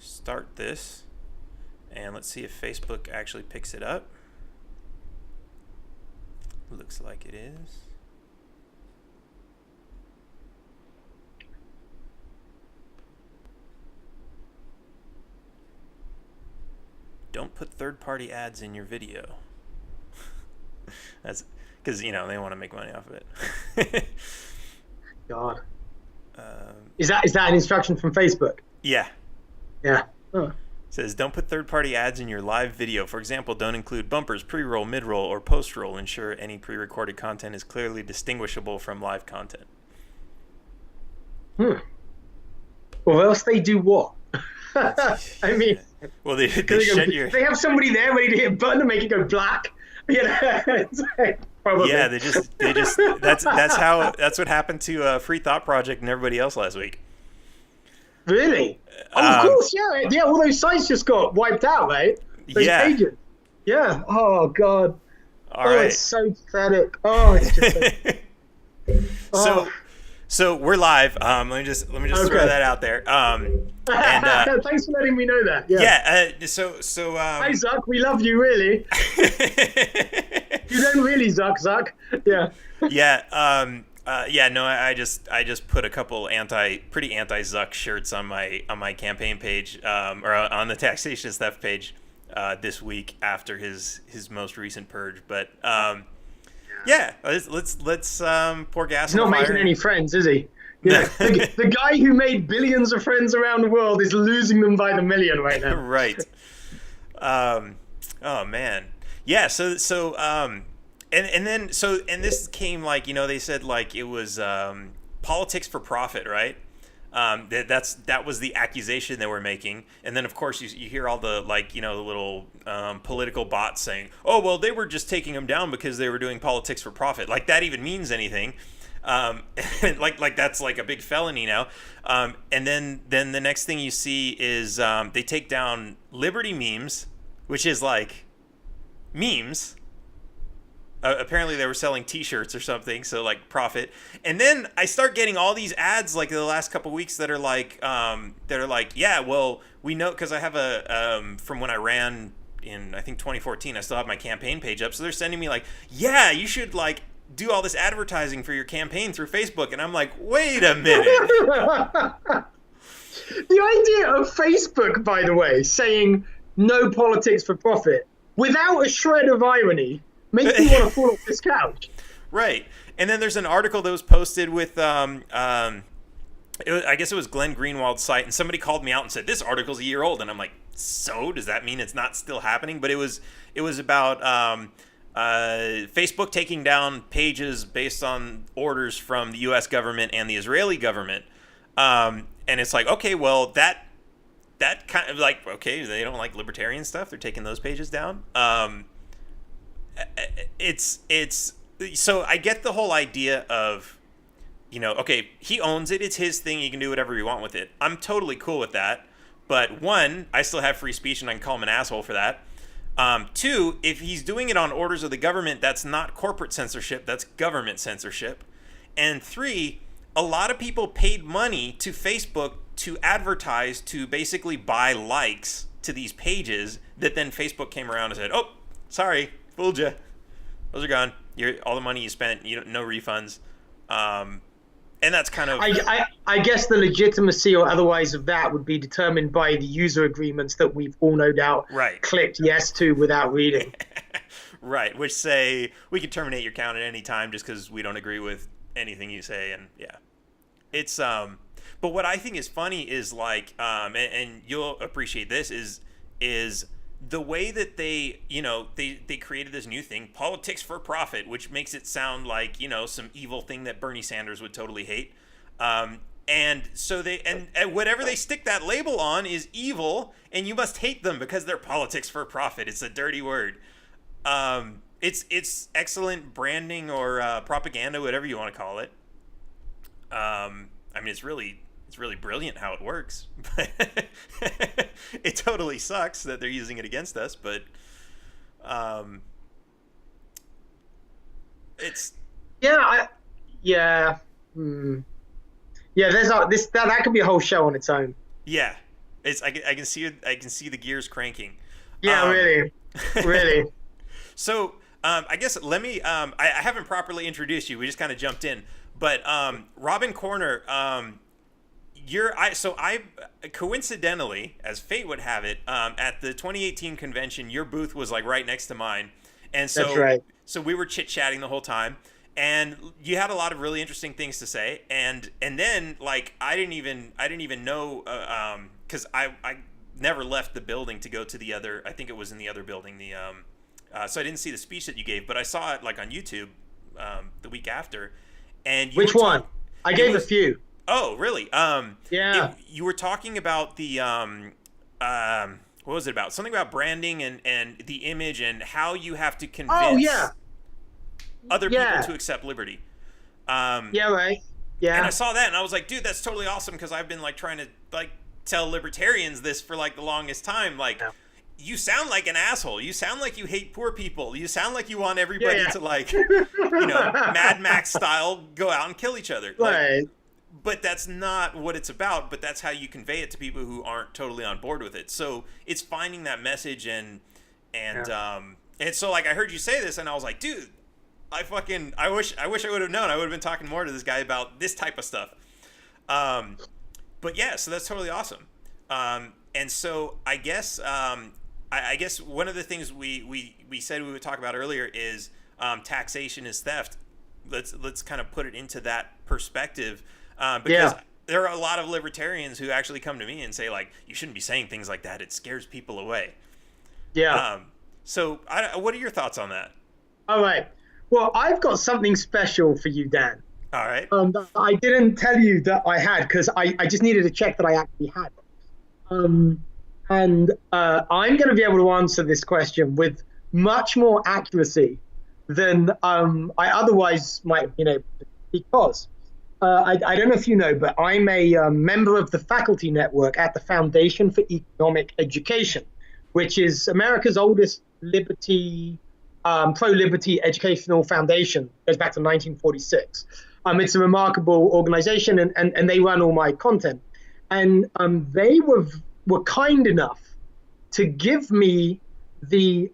start this, and let's see if Facebook actually picks it up. Looks like it is. Don't put third-party ads in your video. That's because, they want to make money off of it. God. Is that an instruction from Facebook? Yeah. Yeah. Oh. It says, don't put third-party ads in your live video. For example, don't include bumpers, pre-roll, mid-roll, or post-roll. Ensure any pre-recorded content is clearly distinguishable from live content. Well, else they do what? I mean, well, they they have somebody there ready to hit a button to make it go black. It's like, probably. Yeah, they just that's what happened to Free Thought Project and everybody else last week. Really? Of course, yeah. All those sites just got wiped out, right? Those pages. Yeah. Oh God. All right. It's so pathetic. Oh, it's just. So we're live. Let me just throw that out there. And thanks for letting me know that. Yeah. So. Hi, Zuck. We love you, really. You don't really, Zuck. Yeah. Yeah. No, I just put a couple pretty anti-Zuck shirts on my campaign page, or on the Taxation Is Theft page, this week after his most recent purge. But yeah, let's pour gas. He's not making any friends, is he? Yeah. The guy who made billions of friends around the world is losing them by the million right now. Right. Oh man. Yeah. So and this came they said it was politics for profit, right? That was the accusation they were making, and then of course you hear all the the little political bots saying, oh well, they were just taking them down because they were doing politics for profit, like that even means anything, like that's like a big felony now, and then the next thing you see is they take down Liberty memes, which is like memes. Apparently they were selling t-shirts or something, so profit. And then I start getting all these ads in the last couple of weeks that are yeah, well, we know, because I have a from when I ran in I think 2014, I still have my campaign page up, so they're sending me yeah, you should do all this advertising for your campaign through Facebook, and I'm like, wait a minute. The idea of Facebook, by the way, saying no politics for profit without a shred of irony makes me want to fall off this couch. Right. And then there's an article that was posted with, I guess it was Glenn Greenwald's site, and somebody called me out and said, this article's a year old. And I'm like, so does that mean it's not still happening? But it was about Facebook taking down pages based on orders from the U.S. government and the Israeli government. And it's like, okay, well, that kind of okay, they don't like libertarian stuff. They're taking those pages down. It's so I get the whole idea of, okay, he owns it, it's his thing, he can do whatever you want with it. I'm totally cool with that. But one, I still have free speech and I can call him an asshole for that. Two, if he's doing it on orders of the government, that's not corporate censorship, that's government censorship. And three, a lot of people paid money to Facebook to advertise, to basically buy likes to these pages that then Facebook came around and said, oh, sorry, fooled you. Those are gone. All the money you spent, no refunds. And that's kind of... I guess the legitimacy or otherwise of that would be determined by the user agreements that we've all no doubt clicked yes to without reading. Right, which say we can terminate your account at any time just because we don't agree with anything you say. And yeah, it's... But what I think is funny is and you'll appreciate this, is the way that they created this new thing, politics for profit, which makes it sound like, some evil thing that Bernie Sanders would totally hate. And so and whatever they stick that label on is evil, and you must hate them because they're politics for profit. It's a dirty word. It's excellent branding or propaganda, whatever you want to call it. It's really brilliant how it works. It totally sucks that they're using it against us, but it's there's that could be a whole show on its own. Yeah, I can see it. I can see the gears cranking. Yeah, really, really. So I guess let me. I haven't properly introduced you. We just kind of jumped in, but Robin Koerner. I coincidentally, as fate would have it, at the 2018 convention, your booth was like right next to mine, and so That's right. So we were chit chatting the whole time, and you had a lot of really interesting things to say, and then like I didn't even know because I never left the building to go to the other. I think it was in the other building. So I didn't see the speech that you gave, but I saw it like on YouTube the week after. And Which one? I gave a few. Oh, really? Yeah. You were talking about the what was it about? Something about branding and the image and how you have to convince other people to accept liberty. Yeah, right. Yeah. And I saw that and I was like, dude, that's totally awesome, because I've been like trying to like tell libertarians this for like the longest time. Like, you sound like an asshole. You sound like you hate poor people. You sound like you want everybody to like, Mad Max style go out and kill each other. Right. Like, but that's not what it's about. But that's how you convey it to people who aren't totally on board with it. So it's finding that message and so like I heard you say this and I was like, dude, I wish I would have known. I would have been talking more to this guy about this type of stuff. But yeah, so that's totally awesome. And so I guess I guess one of the things we said we would talk about earlier is taxation is theft. Let's kind of put it into that perspective, because there are a lot of libertarians who actually come to me and say like, you shouldn't be saying things like that. It scares people away. Yeah. So what are your thoughts on that? All right. Well, I've got something special for you, Dan. All right. I didn't tell you that I had, because I just needed to check that I actually had. I'm going to be able to answer this question with much more accuracy than I otherwise might have been able to, because I don't know if you know, but I'm a member of the faculty network at the Foundation for Economic Education, which is America's oldest pro-liberty educational foundation. It goes back to 1946. It's a remarkable organization, and they run all my content. And they were kind enough to give me the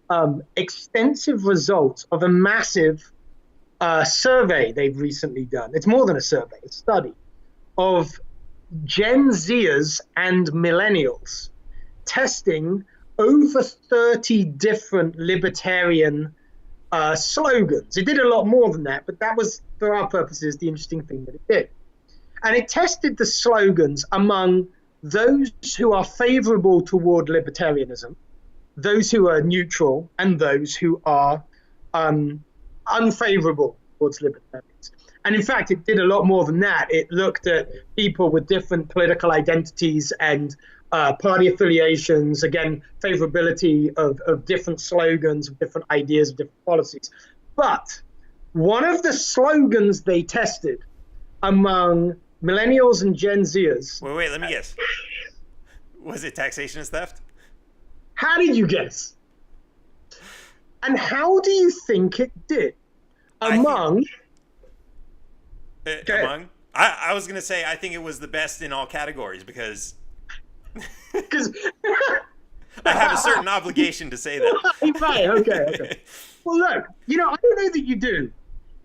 extensive results of a massive survey they've recently done. It's more than a survey, a study of Gen Zers and millennials, testing over 30 different libertarian slogans. It did a lot more than that, but that was, for our purposes, the interesting thing that it did. And it tested the slogans among those who are favorable toward libertarianism, those who are neutral, and those who are unfavorable towards libertarians. And in fact, it did a lot more than that. It looked at people with different political identities and party affiliations, again, favorability of different slogans, of different ideas, of different policies. But one of the slogans they tested among millennials and Gen Zers. Wait, let me guess. Was it taxation is theft? How did you guess? And how do you think it did? Among? I was going to say, I think it was the best in all categories, because I have a certain obligation to say that. Right, okay. Well, look, I don't know that you do,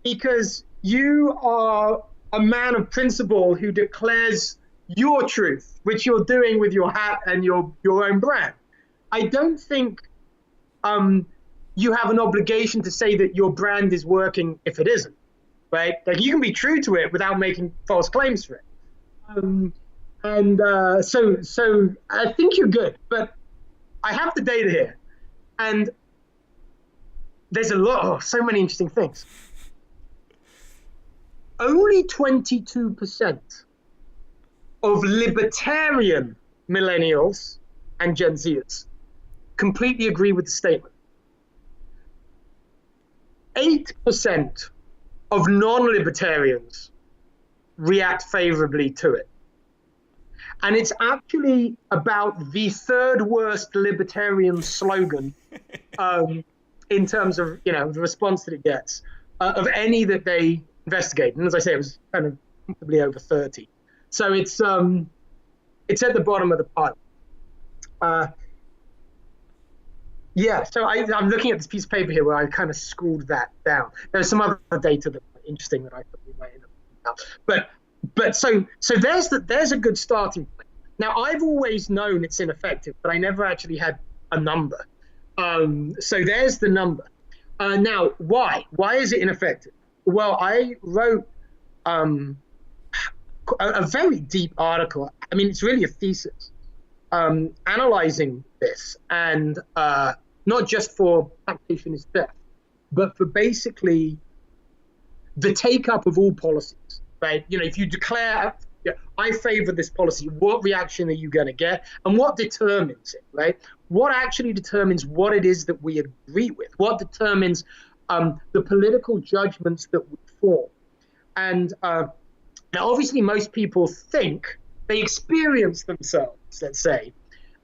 because you are a man of principle who declares your truth, which you're doing with your hat and your own brand. I don't think you have an obligation to say that your brand is working if it isn't, right? Like, you can be true to it without making false claims for it. So I think you're good, but I have the data here, and there's so many interesting things. Only 22% of libertarian millennials and Gen Zers completely agree with the statement. 8% of non-libertarians react favorably to it. And it's actually about the third worst libertarian slogan in terms of, the response that it gets of any that they investigate. And as I say, it was kind of comfortably over 30. So it's at the bottom of the pile. Yeah, so I'm looking at this piece of paper here where I kind of schooled that down. There's some other data that's interesting that I thought we might end up about. But so there's a good starting point. Now, I've always known it's ineffective, but I never actually had a number. So there's the number. Now, why? Why is it ineffective? Well, I wrote a very deep article. I mean, it's really a thesis analyzing this, and not just for Taxation Is Theft, but for basically the take-up of all policies, right? You know, if you declare, I favor this policy, what reaction are you going to get? And what determines it, right? What actually determines what it is that we agree with? What determines the political judgments that we form? And now, obviously, most people think they experience themselves, let's say,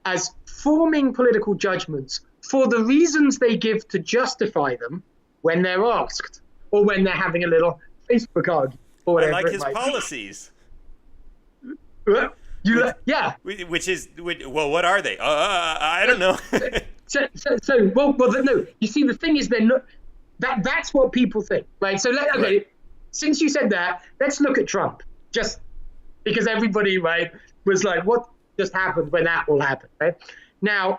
as forming political judgments for the reasons they give to justify them when they're asked, or when they're having a little Facebook argument, or whatever. I like his policies. Yeah. Well, what are they? I don't know. No. You see, the thing is, they're not. That's what people think, right? So okay. Since you said that, let's look at Trump. Just because everybody, right, was like, what just happened when that will happen, right? Now,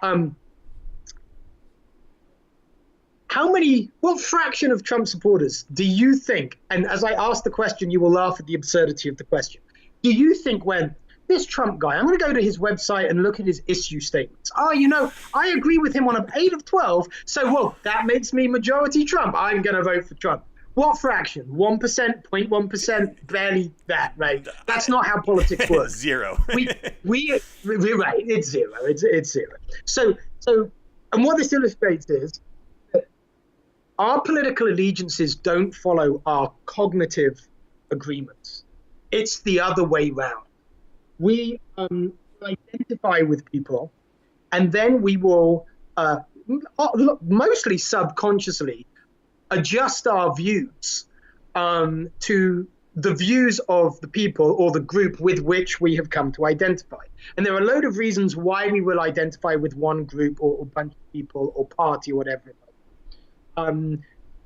what fraction of Trump supporters do you think, and as I ask the question, you will laugh at the absurdity of the question, do you think when this Trump guy, I'm going to go to his website and look at his issue statements. Oh, you know, I agree with him on an 8 of 12, so, well, that makes me majority Trump. I'm going to vote for Trump. What fraction? 1%, 0.1%, barely that, right? That's not how politics works. Zero. We're right. It's zero. It's zero. So, and what this illustrates is that our political allegiances don't follow our cognitive agreements. It's the other way round. We identify with people, and then we will, mostly subconsciously, adjust our views to the views of the people or the group with which we have come to identify. And there are a load of reasons why we will identify with one group or bunch of people or party or whatever,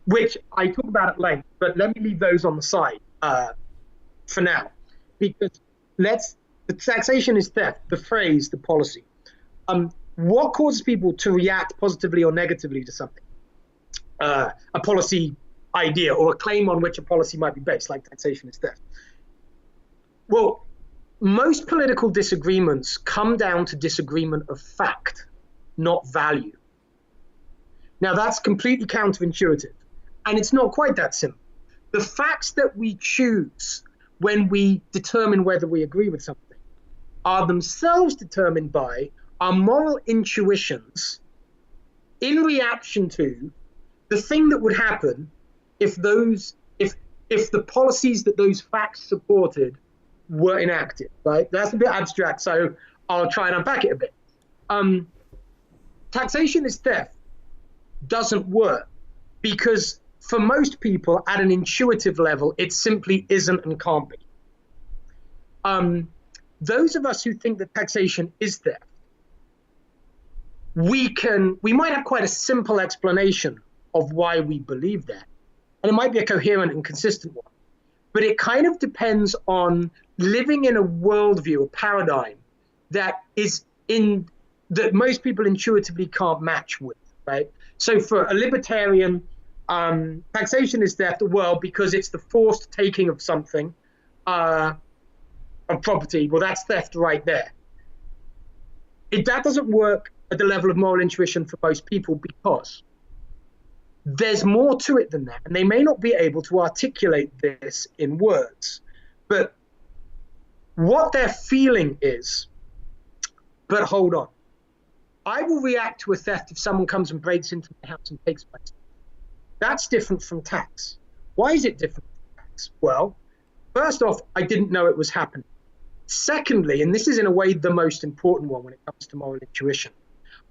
which I talk about at length, but let me leave those on the side for now, because the taxation is theft, the phrase, the policy. What causes people to react positively or negatively to something? A policy idea or a claim on which a policy might be based, like taxation is theft. Well, most political disagreements come down to disagreement of fact, not value. Now, that's completely counterintuitive, and it's not quite that simple. The facts that we choose when we determine whether we agree with something are themselves determined by our moral intuitions in reaction to the thing that would happen if the policies that those facts supported were enacted, right? That's a bit abstract, so I'll try and unpack it a bit. Taxation is theft doesn't work because for most people at an intuitive level, it simply isn't and can't be. Those of us who think that taxation is theft, we might have quite a simple explanation of why we believe that. And it might be a coherent and consistent one. But it kind of depends on living in a worldview, a paradigm that most people intuitively can't match with, right? So for a libertarian, taxation is theft, well, because it's the forced taking of something, of property, well, that's theft right there. That doesn't work at the level of moral intuition for most people because there's more to it than that. And they may not be able to articulate this in words, but what they're feeling is, but hold on, I will react to a theft if someone comes and breaks into my house and takes my stuff. That's different from tax. Why is it different from tax? Well, first off, I didn't know it was happening. Secondly, and this is in a way the most important one when it comes to moral intuition,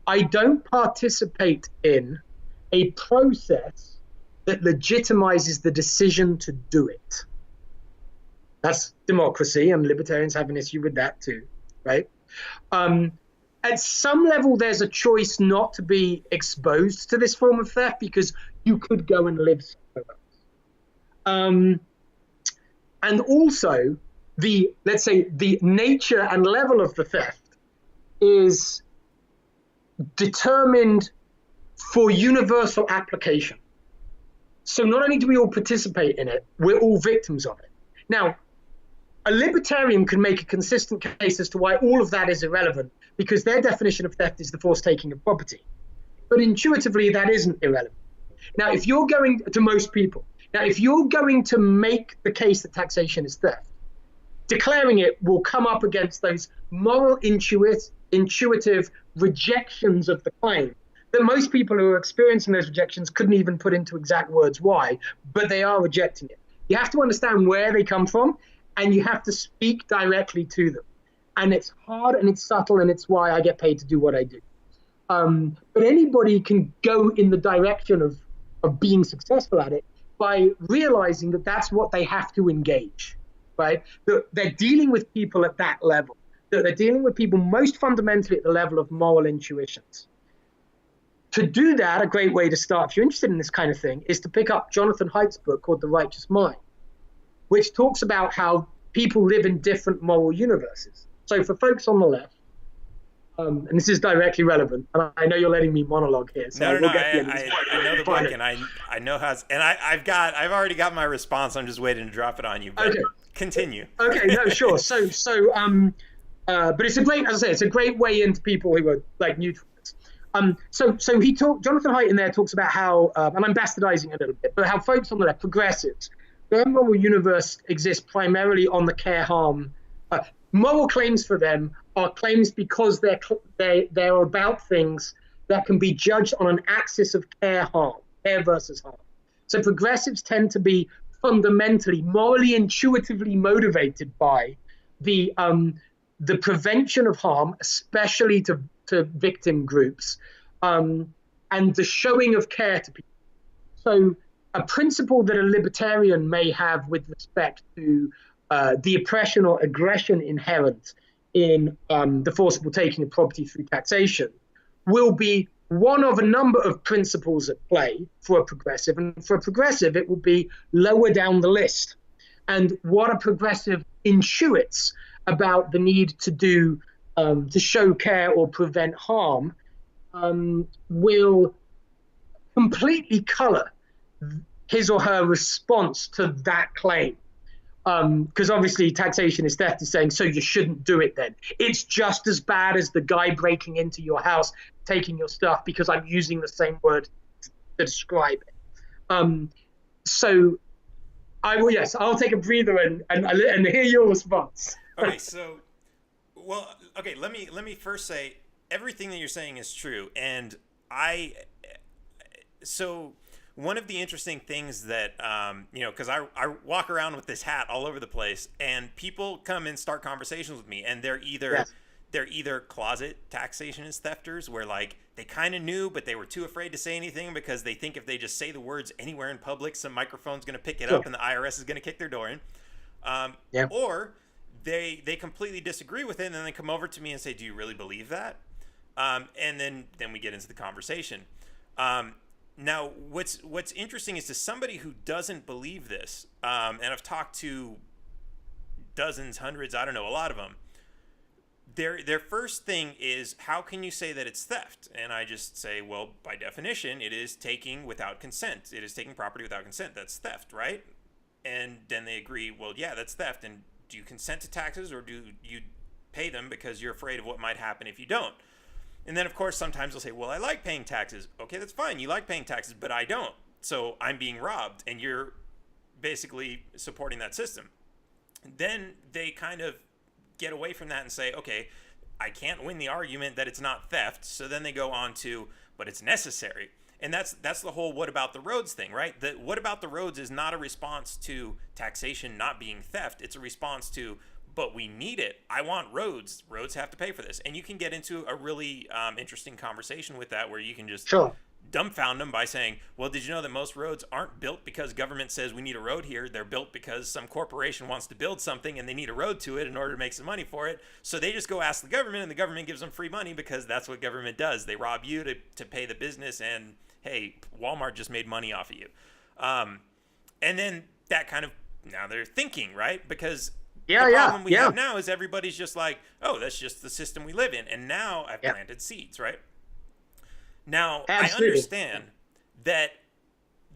I don't participate in a process that legitimizes the decision to do it. That's democracy, and libertarians have an issue with that too, right? And at some level, there's a choice not to be exposed to this form of theft because you could go and live somewhere else. And also, let's say the nature and level of the theft is determined for universal application. So not only do we all participate in it, we're all victims of it. Now, a libertarian can make a consistent case as to why all of that is irrelevant, because their definition of theft is the forced taking of property. But intuitively, that isn't irrelevant. Now, if you're going to most people, if you're going to make the case that taxation is theft, declaring it will come up against those moral, intuitive rejections of the claim that most people who are experiencing those rejections couldn't even put into exact words why, but they are rejecting it. You have to understand where they come from, and you have to speak directly to them. And it's hard and it's subtle, and it's why I get paid to do what I do. But anybody can go in the direction of being successful at it by realizing that that's what they have to engage, right? That they're dealing with people at that level, that they're dealing with people most fundamentally at the level of moral intuitions. To do that, a great way to start, if you're interested in this kind of thing, is to pick up Jonathan Haidt's book called The Righteous Mind, which talks about how people live in different moral universes. So for folks on the left, and this is directly relevant, and I know you're letting me monologue here. So I know the book, and I know how, and I've already got my response. I'm just waiting to drop it on you. But okay. Continue. Okay, no, sure. So, but it's a great, as I say, it's a great way into people who are like neutral. So Jonathan Haidt in there talks about how, and I'm bastardizing a little bit, but how folks on the left, progressives, their moral universe exists primarily on the care-harm. Moral claims for them are claims because they're about things that can be judged on an axis of care versus harm. So progressives tend to be fundamentally, morally, intuitively motivated by the prevention of harm, especially to victim groups, and the showing of care to people. So a principle that a libertarian may have with respect to the oppression or aggression inherent in the forcible taking of property through taxation will be one of a number of principles at play for a progressive. And for a progressive, it will be lower down the list. And what a progressive intuits about the need to do to show care or prevent harm will completely color his or her response to that claim. Because obviously taxation is theft is saying, so you shouldn't do it then. It's just as bad as the guy breaking into your house, taking your stuff, because I'm using the same word to describe it. So I will, yes, I'll take a breather and hear your response. Okay, so, let me first say everything that you're saying is true. And one of the interesting things that, because I walk around with this hat all over the place, and people come and start conversations with me, and they're either closet taxation is thefters, where like they kind of knew, but they were too afraid to say anything because they think if they just say the words anywhere in public, some microphone's going to pick it up and the IRS is going to kick their door in. Or they completely disagree with it, and then they come over to me and say, do you really believe that? And then we get into the conversation. Now, what's interesting is to somebody who doesn't believe this, and I've talked to dozens, hundreds, I don't know, a lot of them. Their first thing is, how can you say that it's theft? And I just say, well, by definition, it is taking without consent. It is taking property without consent. That's theft, right? And then they agree, well, yeah, that's theft. And do you consent to taxes, or do you pay them because you're afraid of what might happen if you don't? And then, of course, sometimes they'll say, well, I like paying taxes. Okay, that's fine. You like paying taxes, but I don't. So I'm being robbed, and you're basically supporting that system. Then they kind of get away from that and say, okay, I can't win the argument that it's not theft. So then they go on to, but it's necessary. And that's the whole what about the roads thing, right? The what about the roads is not a response to taxation not being theft. It's a response to, but we need it. I want roads. Roads have to pay for this. And you can get into a really interesting conversation with that, where you can just dumbfound them by saying, well, did you know that most roads aren't built because government says we need a road here? They're built because some corporation wants to build something and they need a road to it in order to make some money for it. So they just go ask the government, and the government gives them free money because that's what government does. They rob you to pay the business, and hey, Walmart just made money off of you. And then that kind of, now they're thinking, right? Because the problem we have now is everybody's just like, oh, that's just the system we live in. And now I've planted seeds, right? Now, absolutely. I understand that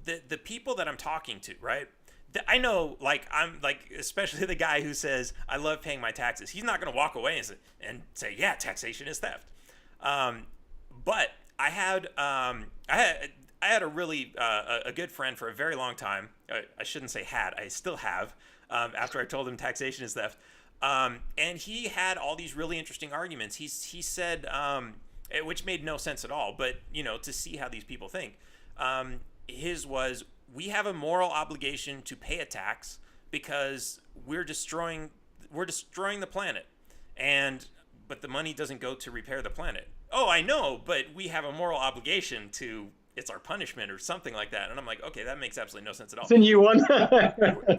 the people that I'm talking to, right? I know, like, I'm like, especially the guy who says, I love paying my taxes. He's not going to walk away and say, yeah, taxation is theft. But I had a really a good friend for a very long time. I shouldn't say had, I still have, after I told him taxation is theft. And he had all these really interesting arguments. He said, which made no sense at all, but, you know, to see how these people think. His was, we have a moral obligation to pay a tax because we're destroying the planet, but the money doesn't go to repair the planet. Oh, I know, but we have a moral obligation to, it's our punishment or something like that. And I'm like, okay, that makes absolutely no sense at all. It's a new one.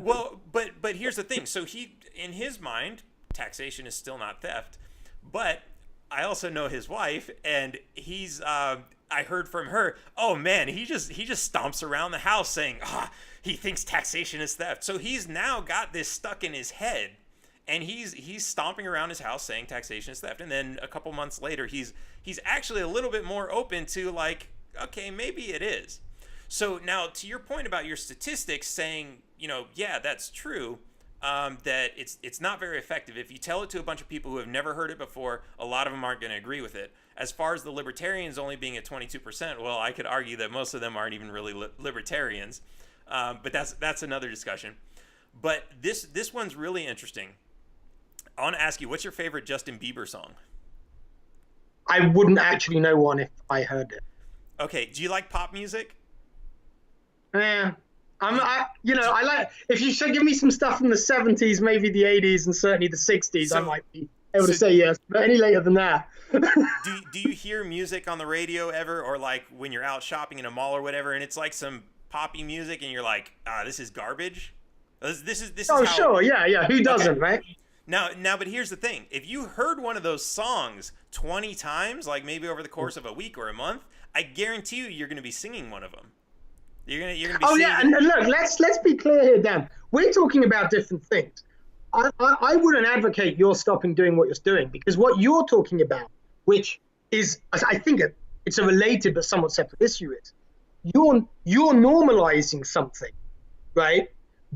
Well, but here's the thing. So in his mind, taxation is still not theft, but I also know his wife, and he's, I heard from her, oh man, he just stomps around the house saying, he thinks taxation is theft. So he's now got this stuck in his head, and he's stomping around his house saying taxation is theft. And then a couple months later, he's actually a little bit more open to, like, okay, maybe it is. So now, to your point about your statistics saying, you know, yeah, that's true. That it's not very effective. If you tell it to a bunch of people who have never heard it before, a lot of them aren't going to agree with it. As far as the libertarians only being at 22%, well, I could argue that most of them aren't even really libertarians, but that's another discussion. But this one's really interesting. I want to ask you, what's your favorite Justin Bieber song? I wouldn't actually know one if I heard it. Okay, do you like pop music? Yeah. I like, if you should give me some stuff from the 70s, maybe the 80s, and certainly the 60s, I might be able to say yes. But any later than that. do you hear music on the radio ever, or like when you're out shopping in a mall or whatever, and it's like some poppy music, and you're like, this is garbage? This is. Oh, sure, yeah. Who doesn't, okay. Right? Now, but here's the thing: if you heard one of those songs 20 times, like maybe over the course of a week or a month, I guarantee you're going to be singing one of them. You're gonna be. Oh yeah, and look, let's be clear here, Dan. We're talking about different things. I wouldn't advocate you're stopping doing what you're doing, because what you're talking about, which is, I think it's a related but somewhat separate issue, is you're normalizing something, right?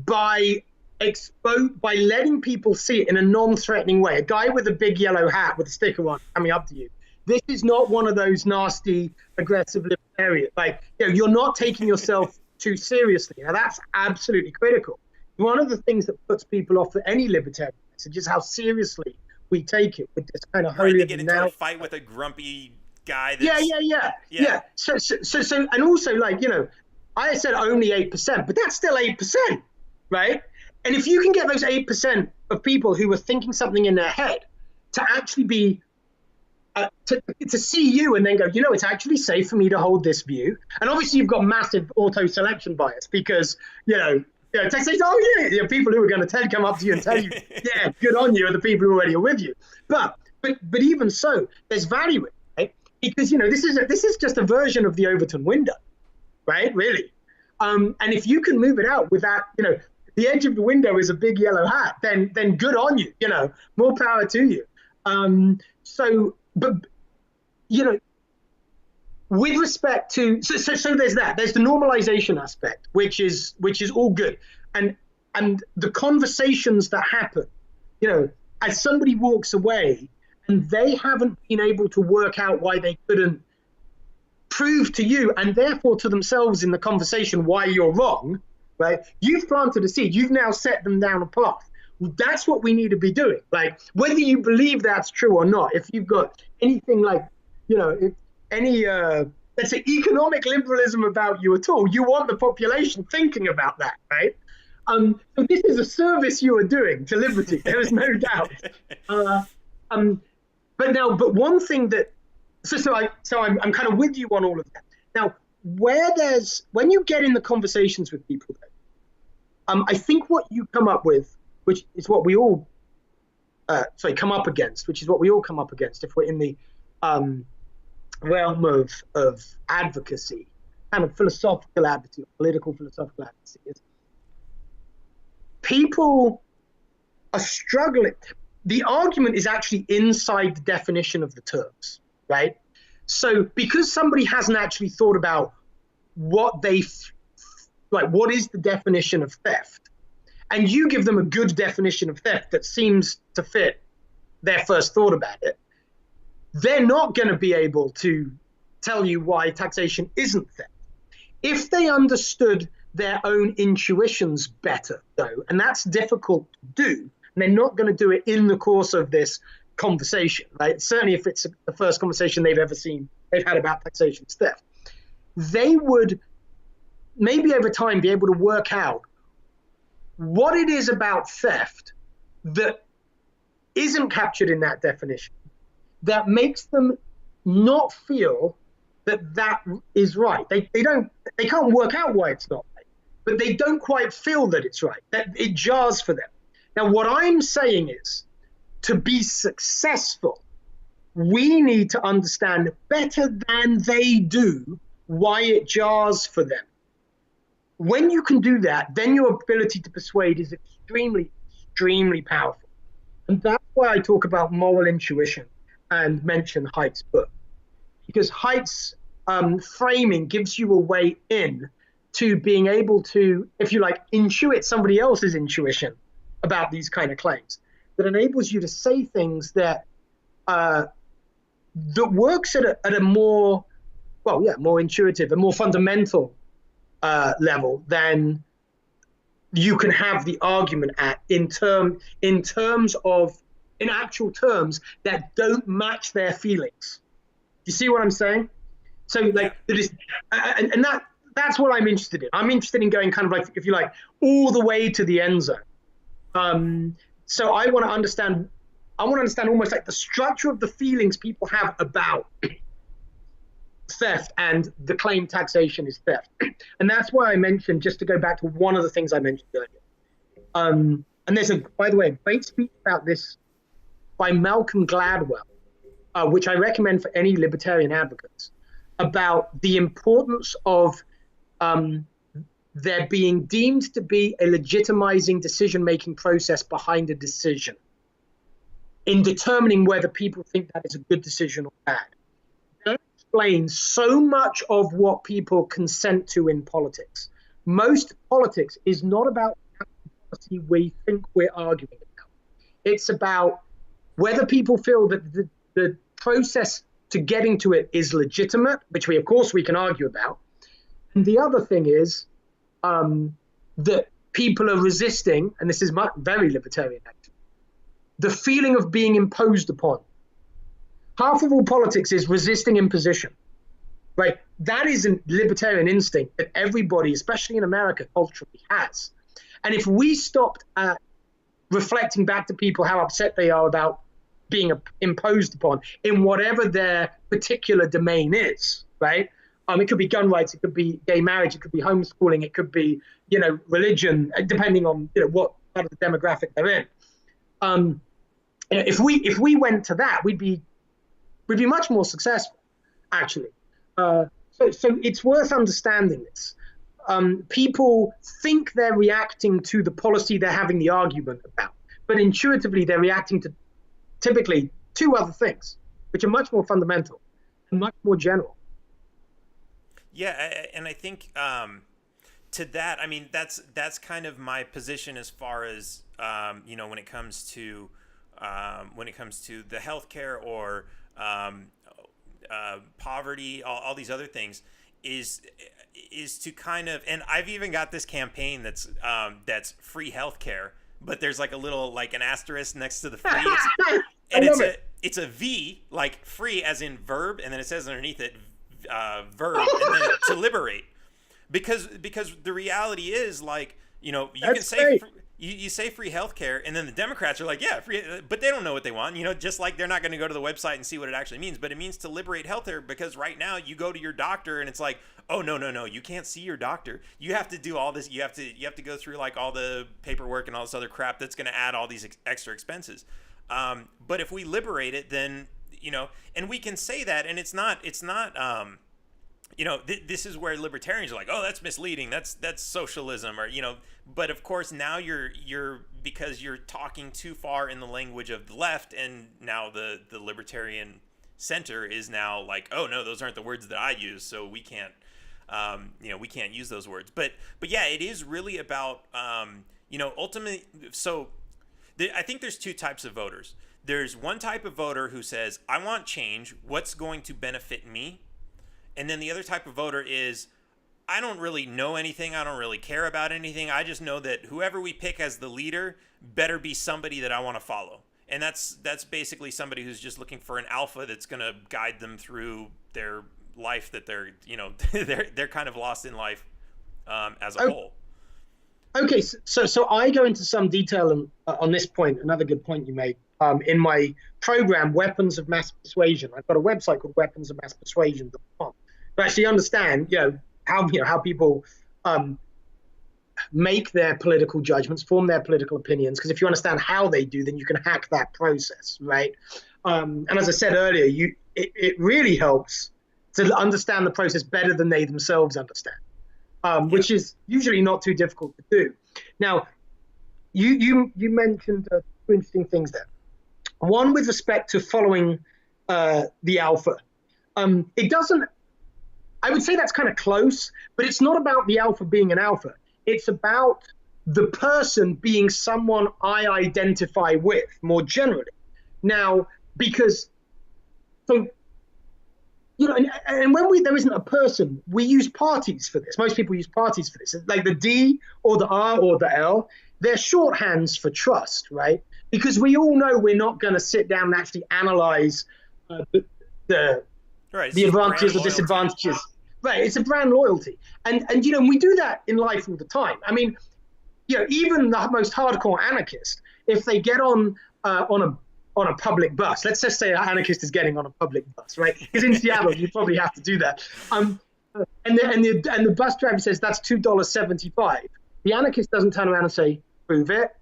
By letting people see it in a non-threatening way. A guy with a big yellow hat with a sticker on coming up to you. This is not one of those nasty, aggressive libertarians. Like, you're not taking yourself too seriously. Now, that's absolutely critical. One of the things that puts people off for any libertarian message is how seriously we take it with this kind of holier to get into a fight with a grumpy guy. Yeah. So, and also, like, I said only 8%, but that's still 8%, right? And if you can get those 8% of people who are thinking something in their head to actually be to see you and then go, it's actually safe for me to hold this view. And obviously you've got massive auto selection bias because, taxation, people who are going to come up to you and tell you, yeah, good on you, are the people who already are with you. But even so, there's value in it, right? Because, this is just a version of the Overton window, right? Really. And if you can move it out with that, the edge of the window is a big yellow hat, then good on you, more power to you. But, with respect to, so there's that, there's the normalization aspect, which is all good. And the conversations that happen, as somebody walks away and they haven't been able to work out why they couldn't prove to you and therefore to themselves in the conversation why you're wrong, right? You've planted a seed. You've now set them down a path. That's what we need to be doing. Like, whether you believe that's true or not, if you've got anything like, if any, let's say, economic liberalism about you at all, you want the population thinking about that, right? So this is a service you are doing to liberty. There is no doubt. But one thing that, so I'm kind of with you on all of that. Now, when you get in the conversations with people, I think what you come up with, which is what we all come up against, which is what we all come up against if we're in the realm of advocacy, kind of philosophical advocacy, or political philosophical advocacy, is people are struggling. The argument is actually inside the definition of the terms, right? So because somebody hasn't actually thought about what what is the definition of theft, and you give them a good definition of theft that seems to fit their first thought about it, they're not going to be able to tell you why taxation isn't theft. If they understood their own intuitions better, though, and that's difficult to do, and they're not going to do it in the course of this conversation, right? Certainly if it's the first conversation they've had about taxation is theft, they would maybe over time be able to work out what it is about theft that isn't captured in that definition that makes them not feel that is right. They can't work out why it's not right, but they don't quite feel that it's right, that it jars for them. Now, what I'm saying is, to be successful, we need to understand better than they do why it jars for them. When you can do that, then your ability to persuade is extremely, extremely powerful. And that's why I talk about moral intuition and mention Haidt's book. Because Haidt's framing gives you a way in to being able to, if you like, intuit somebody else's intuition about these kind of claims, that enables you to say things that works at a more, more intuitive and more fundamental level than you can have the argument at in actual terms that don't match their feelings. You see what I'm saying? So that's what I'm interested in. I'm interested in going kind of like, if you like, all the way to the end zone. So I want to understand almost like the structure of the feelings people have about theft and the claim taxation is theft. And that's why I mentioned, just to go back to one of the things I mentioned earlier. And there's by the way, a great speech about this by Malcolm Gladwell, which I recommend for any libertarian advocates, about the importance of there being deemed to be a legitimizing decision-making process behind a decision in determining whether people think that is a good decision or bad. That explains so much of what people consent to in politics. Most politics is not about the policy we think we're arguing about. It's about whether people feel that the process to getting to it is legitimate, which of course we can argue about. And the other thing is that people are resisting, and this is very libertarian actually, the feeling of being imposed upon. Half of all politics is resisting imposition, right? That is a libertarian instinct that everybody, especially in America, culturally has. And if we stopped at reflecting back to people how upset they are about being imposed upon in whatever their particular domain is, right? It could be gun rights, it could be gay marriage, it could be homeschooling, it could be, religion, depending on what part of the demographic they're in. If we went to that, we'd be much more successful, actually. So it's worth understanding this. People think they're reacting to the policy they're having the argument about, but intuitively they're reacting to typically two other things, which are much more fundamental and much more general. Yeah, and I think to that, I mean, that's kind of my position as far as when it comes to the healthcare or poverty, all these other things, is to kind of, and I've even got this campaign that's free healthcare, but there's like a little, like an asterisk next to the free, it's a V, like free as in verb, and then it says underneath it verb, and then to liberate, because the reality is, like, you can say you say free healthcare, and then the Democrats are like, yeah, free, but they don't know what they want. Just like they're not going to go to the website and see what it actually means. But it means to liberate healthcare, because right now you go to your doctor and it's like, oh no, you can't see your doctor. You have to do all this. You have to go through like all the paperwork and all this other crap that's going to add all these extra expenses. But if we liberate it, then and we can say that, and it's not. This is where libertarians are like, oh, that's misleading. That's socialism, or But of course, now you're because you're talking too far in the language of the left, and now the libertarian center is now like, oh no, those aren't the words that I use, so we can't, we can't use those words. But yeah, it is really about, ultimately. So I think there's two types of voters. There's one type of voter who says, I want change. What's going to benefit me? And then the other type of voter is, I don't really know anything. I don't really care about anything. I just know that whoever we pick as the leader better be somebody that I want to follow. And that's basically somebody who's just looking for an alpha that's going to guide them through their life, that they're, they're kind of lost in life as a whole. Okay, so I go into some detail on this point, another good point you made, in my program, Weapons of Mass Persuasion. I've got a website called weaponsofmasspersuasion.com. To actually understand, how people make their political judgments, form their political opinions. Because if you understand how they do, then you can hack that process, right? And as I said earlier, it really helps to understand the process better than they themselves understand, which is usually not too difficult to do. Now, you mentioned two interesting things there. One with respect to following the alpha. It doesn't. I would say that's kind of close, but it's not about the alpha being an alpha. It's about the person being someone I identify with more generally. Now, because, and when there isn't a person, we use parties for this. Most people use parties for this. Like the D or the R or the L, they're shorthands for trust, right? Because we all know we're not going to sit down and actually analyze the advantages or disadvantages. Right, it's a brand loyalty, and we do that in life all the time. I mean, even the most hardcore anarchist, if they get on a public bus, let's just say an anarchist is getting on a public bus, right? Because in Seattle you probably have to do that. And the bus driver says that's $2.75. The anarchist doesn't turn around and say, prove it,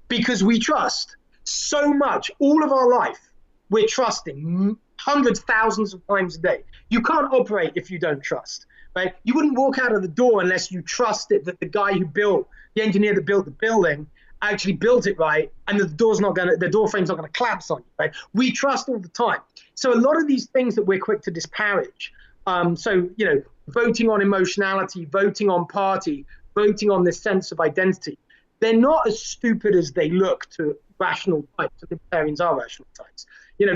because we trust so much. All of our life, we're trusting hundreds, thousands of times a day. You can't operate if you don't trust, right? You wouldn't walk out of the door unless you trusted that the guy the engineer that built the building, actually built it right, and the door frame's not gonna collapse on you, right? We trust all the time. So a lot of these things that we're quick to disparage, voting on emotionality, voting on party, voting on this sense of identity, they're not as stupid as they look to rational types. Libertarians are rational types.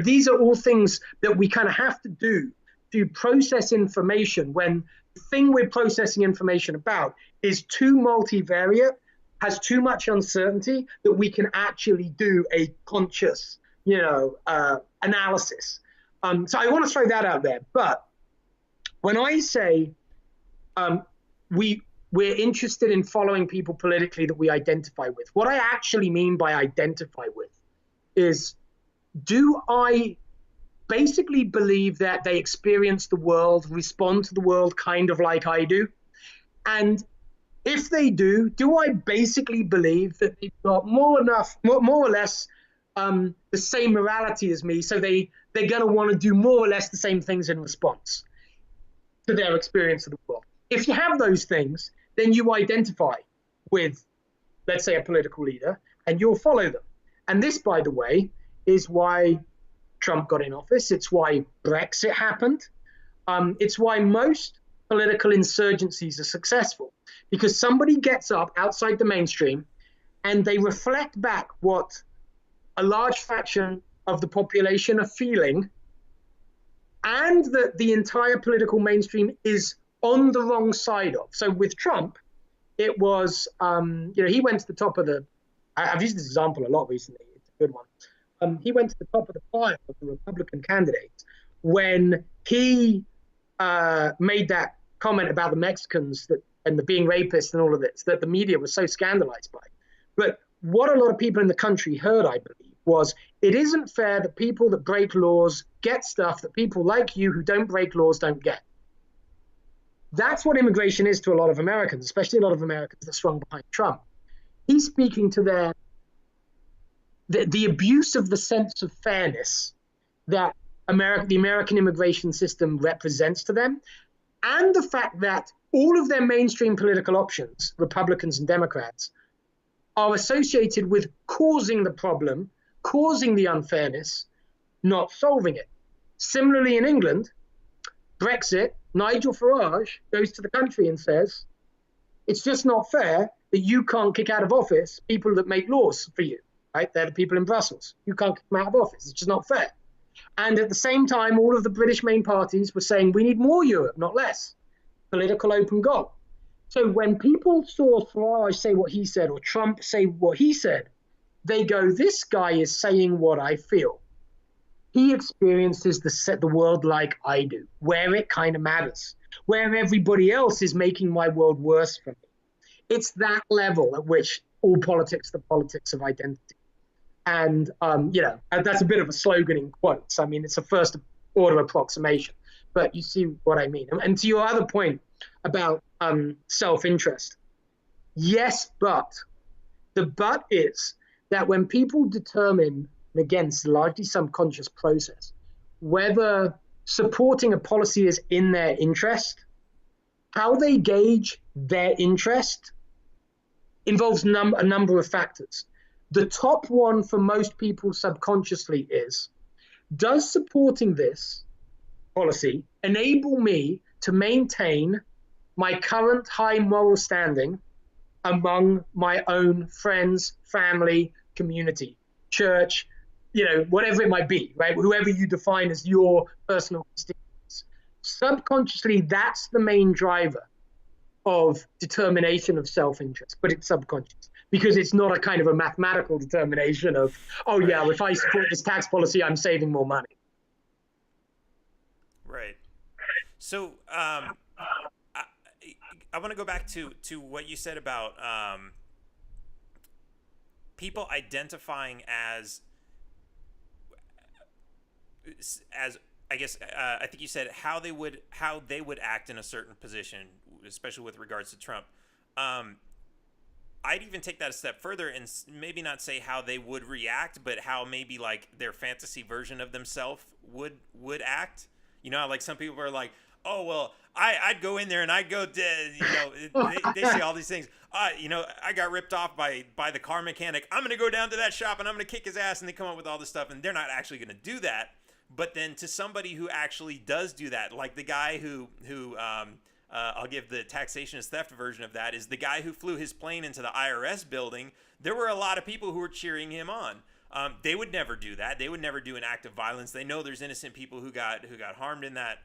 These are all things that we kind of have to do to process information when the thing we're processing information about is too multivariate, has too much uncertainty that we can actually do a conscious, analysis. So I want to throw that out there. But when I say we're interested in following people politically that we identify with, what I actually mean by identify with is, do I basically believe that they experience the world, respond to the world kind of like I do? And if they do I basically believe that they've got more or less the same morality as me, so they're going to want to do more or less the same things in response to their experience of the world? If you have those things, then you identify with, let's say, a political leader, and you'll follow them. And this, by the way, is why Trump got in office. It's why Brexit happened. It's why most political insurgencies are successful, because somebody gets up outside the mainstream and they reflect back what a large fraction of the population are feeling, and that the entire political mainstream is on the wrong side of. So with Trump, it was, he went to the top of I've used this example a lot recently. It's a good one. He went to the top of the pile of the Republican candidates when he made that comment about the Mexicans, that and the being rapist and all of this that the media was so scandalized by. But what a lot of people in the country heard, I believe, was it isn't fair that people that break laws get stuff that people like you who don't break laws don't get. That's what immigration is to a lot of Americans, especially a lot of Americans that swung behind Trump. He's speaking to the abuse of the sense of fairness that the American immigration system represents to them, and the fact that all of their mainstream political options, Republicans and Democrats, are associated with causing the problem, causing the unfairness, not solving it. Similarly, in England, Brexit, Nigel Farage goes to the country and says, it's just not fair that you can't kick out of office people that make laws for you, right? They're the people in Brussels. You can't kick them out of office. It's just not fair. And at the same time, all of the British main parties were saying, we need more Europe, not less. Political open goal. So when people saw Farage say what he said, or Trump say what he said, they go, this guy is saying what I feel. He experiences the world like I do, where it kind of matters, where everybody else is making my world worse for me. It's that level at which all politics, the politics of identity. And, that's a bit of a slogan in quotes. I mean, it's a first order approximation, but you see what I mean. And to your other point about self-interest, yes, but the but is that when people determine, and again, it's largely subconscious process, whether supporting a policy is in their interest, how they gauge their interest involves a number of factors. The top one for most people subconsciously is, does supporting this policy enable me to maintain my current high moral standing among my own friends, family, community, church, whatever it might be, right? Whoever you define as your personal constituents. Subconsciously, that's the main driver of determination of self-interest, but it's subconscious because it's not a kind of a mathematical determination of, oh yeah, if I support this tax policy, I'm saving more money. Right. So I want to go back to what you said about people identifying as I guess I think you said how they would act in a certain position, especially with regards to Trump. I'd even take that a step further and maybe not say how they would react, but how maybe like their fantasy version of themselves would act. Like some people are like, oh, well, I'd go in there and I'd go, they say all these things. I got ripped off by the car mechanic. I'm going to go down to that shop and I'm going to kick his ass. And they come up with all this stuff and they're not actually going to do that. But then to somebody who actually does do that, like the guy who I'll give the Taxation Is Theft version of that, is the guy who flew his plane into the IRS building. There were a lot of people who were cheering him on. They would never do that. They would never do an act of violence. They know there's innocent people who got harmed in that.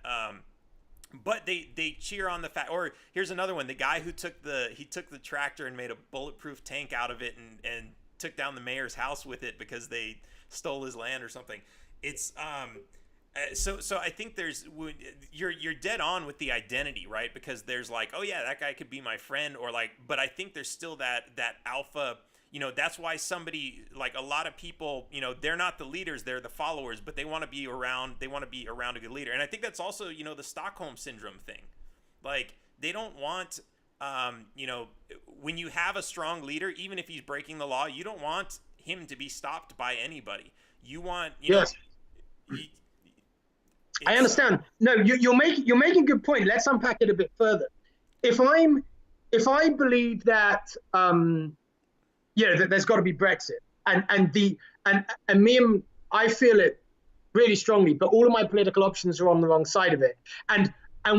But they cheer on the fact. Or here's another one: the guy who took the tractor and made a bulletproof tank out of it and took down the mayor's house with it because they stole his land or something. It's so I think you're dead on with the identity, right? Because there's like, oh yeah, that guy could be my friend, or like, but I think there's still that alpha. That's why somebody, like a lot of people, they're not the leaders, they're the followers, but they want to be around a good leader. And I think that's also, the Stockholm syndrome thing. Like they don't want, when you have a strong leader, even if he's breaking the law, you don't want him to be stopped by anybody. You want, yes. I understand. No, you're making a good point. Let's unpack it a bit further. If I believe that, that there's got to be Brexit, and I feel it really strongly, but all of my political options are on the wrong side of it. And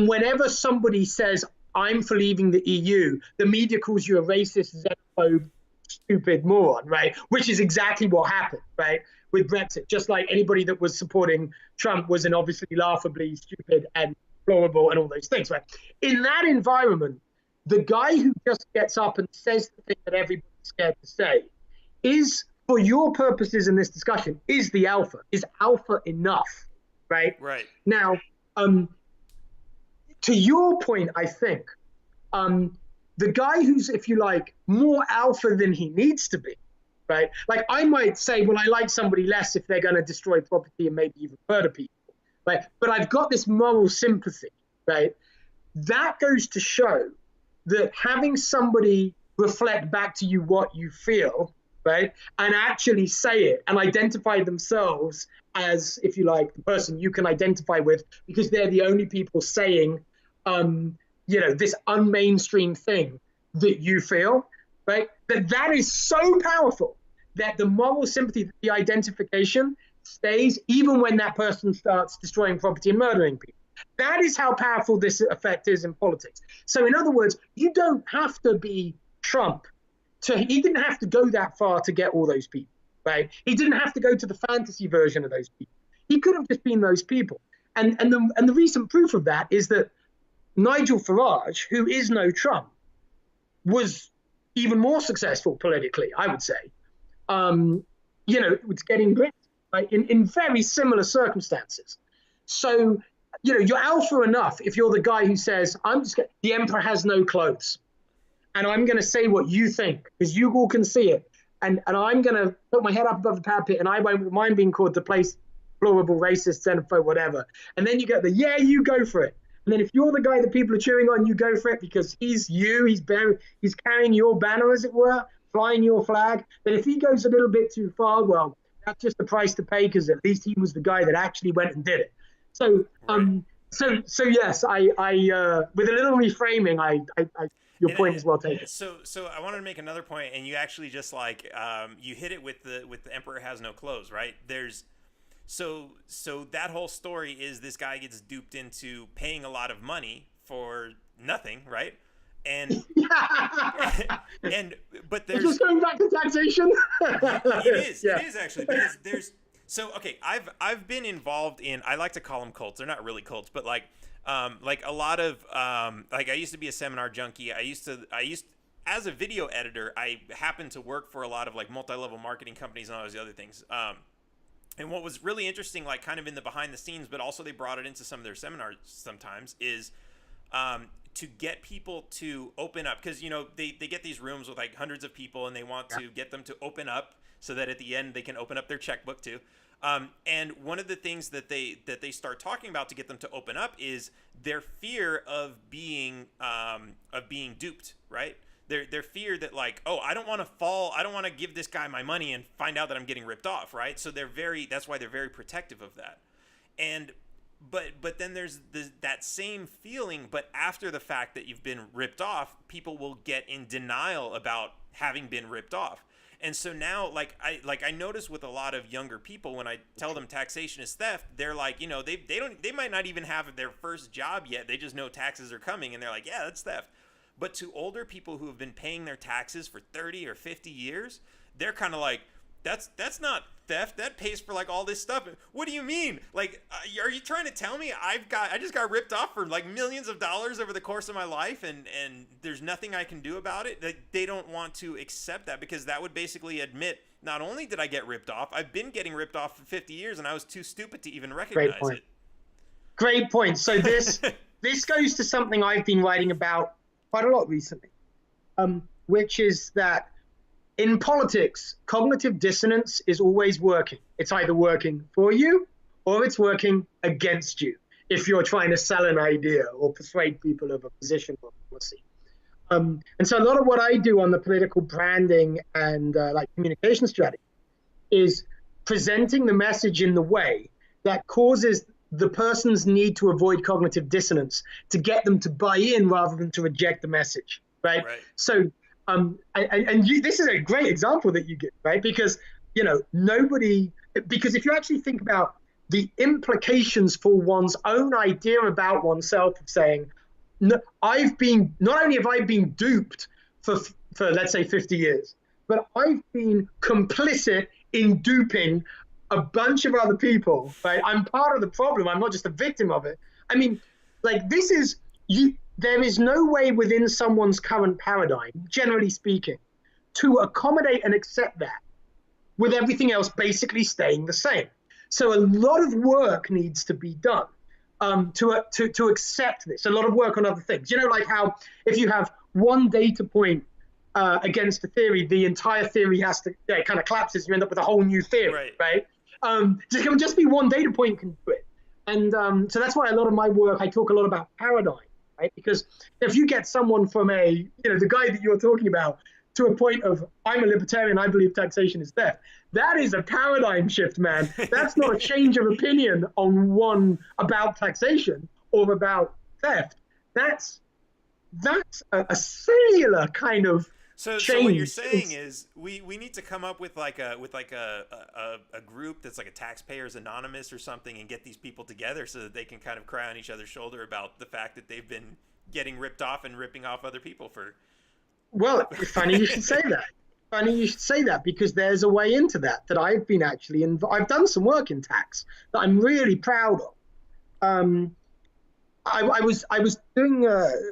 whenever somebody says I'm for leaving the EU, the media calls you a racist, xenophobe, stupid moron, right? Which is exactly what happened, right? With Brexit, just like anybody that was supporting Trump was an obviously laughably stupid and deplorable and all those things, right? In that environment, the guy who just gets up and says the thing that everybody's scared to say is, for your purposes in this discussion, is the alpha. Is alpha enough, right? Now, to your point, I think the guy who's, if you like, more alpha than he needs to be, right? Like I might say, well, I like somebody less if they're going to destroy property and maybe even murder people, right? But I've got this moral sympathy, right? That goes to show that having somebody reflect back to you what you feel, right, and actually say it and identify themselves as, if you like, the person you can identify with, because they're the only people saying, this unmainstream thing that you feel, right? That is so powerful that the moral sympathy, the identification stays even when that person starts destroying property and murdering people. That is how powerful this effect is in politics. So in other words, you don't have to be Trump. He didn't have to go that far to get all those people, right? He didn't have to go to the fantasy version of those people. He could have just been those people. And the recent proof of that is that Nigel Farage, who is no Trump, was even more successful politically, I would say. It's getting gripped, right, in very similar circumstances. So, you're alpha enough if you're the guy who says, the emperor has no clothes. And I'm going to say what you think, because you all can see it. And I'm going to put my head up above the parapet, and I won't mind being called the place deplorable, racist, xenophobe, whatever. And then you get you go for it. And then if you're the guy that people are cheering on, you go for it because he's carrying your banner, as it were, flying your flag. Then if he goes a little bit too far, well, that's just the price to pay, because at least he was the guy that actually went and did it. So, right. So yes, I with a little reframing, your point is well taken. So I wanted to make another point, and you actually just you hit it with the emperor has no clothes, right? So that whole story is this guy gets duped into paying a lot of money for nothing, right? And but there's just going back to taxation. It is actually, because there's. So, okay, I've been involved in, I like to call them cults. They're not really cults, but like a lot of, I used to be a seminar junkie. I used as a video editor, I happened to work for a lot of like multi-level marketing companies and all those other things. And what was really interesting, like kind of in the behind the scenes, but also they brought it into some of their seminars sometimes, is to get people to open up. Because, they get these rooms with like hundreds of people, and they want to get them to open up so that at the end they can open up their checkbook too. And one of the things that they start talking about to get them to open up is their fear of being duped, right? Their fear that like, oh, I don't want to fall, I don't want to give this guy my money and find out that I'm getting ripped off, right? So that's why they're very protective of that. And but then there's that same feeling, but after the fact that you've been ripped off, people will get in denial about having been ripped off. And so now, I notice with a lot of younger people, when I tell them taxation is theft, they're like, they might not even have their first job yet. They just know taxes are coming, and they're like, yeah, that's theft. But to older people who have been paying their taxes for 30 or 50 years, they're kind of like, that's not theft. That pays for like all this stuff. What do you mean? Like, are you trying to tell me I just got ripped off for like millions of dollars over the course of my life, and there's nothing I can do about it? Like, they don't want to accept that, because that would basically admit, not only did I get ripped off, I've been getting ripped off for 50 years, and I was too stupid to even recognize it. Great point. So this goes to something I've been writing about quite a lot recently, which is that in politics, cognitive dissonance is always working. It's either working for you or it's working against you if you're trying to sell an idea or persuade people of a position or policy. And so a lot of what I do on the political branding and communication strategy is presenting the message in the way that causes the person's need to avoid cognitive dissonance to get them to buy in rather than to reject the message, right? So this is a great example that you get, right? Because, because if you actually think about the implications for one's own idea about oneself, of saying, not only have I been duped for let's say 50 years, but I've been complicit in duping a bunch of other people, right? I'm part of the problem. I'm not just a victim of it. I mean, there is no way within someone's current paradigm, generally speaking, to accommodate and accept that with everything else basically staying the same. So a lot of work needs to be done to accept this. A lot of work on other things. Like how if you have one data point against the theory, the entire theory has to kind of collapses. You end up with a whole new theory, right? Just be one data point can do it. And so that's why a lot of my work, I talk a lot about paradigm, right? Because if you get someone from the guy that you're talking about, to a point of, I'm a libertarian, I believe taxation is theft. That is a paradigm shift, man. That's not a change of opinion on one about taxation or about theft. That's a cellular kind of change. So what you're saying is we need to come up with a group that's like a Taxpayers Anonymous or something, and get these people together so that they can kind of cry on each other's shoulder about the fact that they've been getting ripped off and ripping off other people for. Well, funny you should say that. Funny you should say that, because there's a way into that I've been actually I've done some work in tax that I'm really proud of. I was doing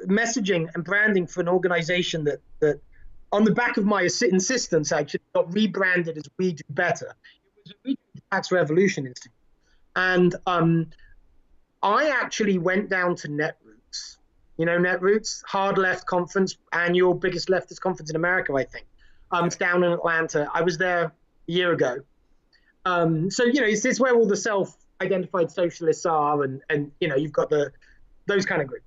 messaging and branding for an organization that on the back of my insistence actually got rebranded as We Do Better. It was a We Do Tax Revolution Institute, and I actually went down to Netroots. You know, Netroots, hard left conference, annual biggest leftist conference in America, I think. It's down in Atlanta. I was there a year ago. So, it's where all the self-identified socialists are, and you've got those kind of groups.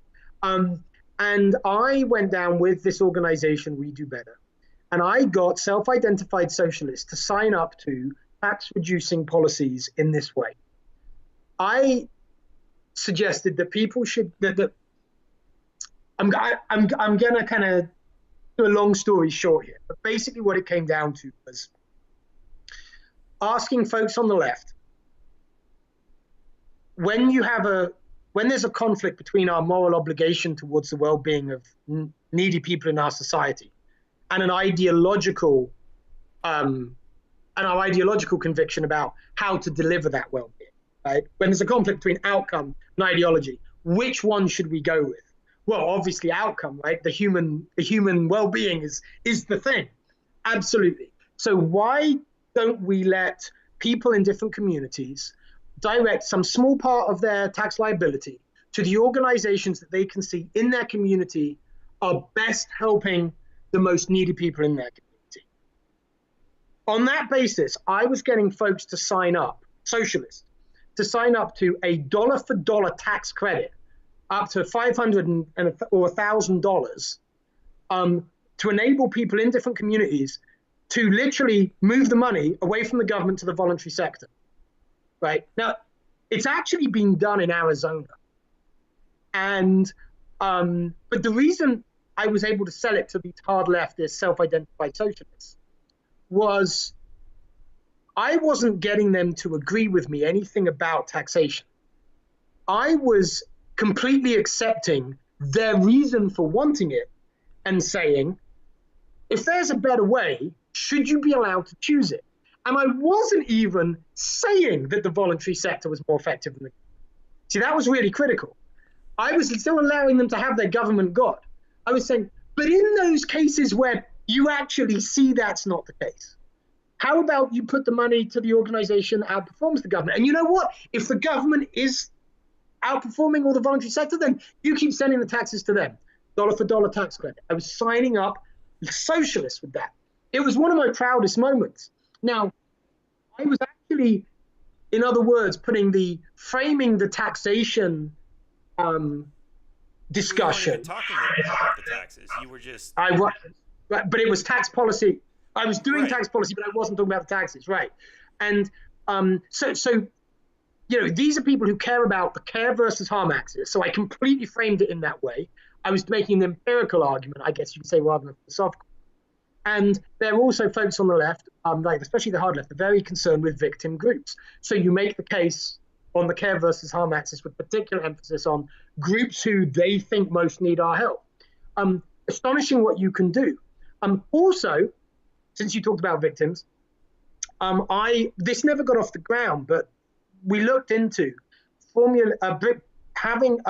And I went down with this organization, We Do Better, and I got self-identified socialists to sign up to tax-reducing policies in this way. I suggested that people should I'm going to kind of do a long story short here, but basically what it came down to was asking folks on the left, when there's a conflict between our moral obligation towards the well-being of needy people in our society and our ideological conviction about how to deliver that well-being, right? When there's a conflict between outcome and ideology, which one should we go with? Well, obviously outcome, right? The human well-being is the thing. Absolutely. So why don't we let people in different communities direct some small part of their tax liability to the organizations that they can see in their community are best helping the most needy people in their community? On that basis, I was getting folks to sign up, socialists, to sign up to a dollar for dollar tax credit up to $500 or $1,000 to enable people in different communities to literally move the money away from the government to the voluntary sector. Right now, it's actually being done in Arizona, and but the reason I was able to sell it to these hard leftist, self-identified socialists was I wasn't getting them to agree with me anything about taxation. I was completely accepting their reason for wanting it and saying, if there's a better way, should you be allowed to choose it? And I wasn't even saying that the voluntary sector was more effective than the. See, that was really critical. I was still allowing them to have their government god. I was saying, but in those cases where you actually see that's not the case, how about you put the money to the organization that outperforms the government? And you know what? If the government is outperforming all the voluntary sector, then you keep sending the taxes to them. Dollar for dollar tax credit. I was signing up socialists with that. It was one of my proudest moments. Now, I was actually, in other words, framing the taxation discussion. You weren't even talking about the taxes. You were just. But it was tax policy. I was doing tax policy, but I wasn't talking about the taxes, right? And so these are people who care about the care versus harm axis. So I completely framed it in that way. I was making an empirical argument, I guess you could say, rather than a philosophical. And there are also folks on the left, especially the hard left, are very concerned with victim groups. So you make the case on the care versus harm axis with particular emphasis on groups who they think most need our help. Astonishing what you can do. Also, since you talked about victims, this never got off the ground, but we looked into having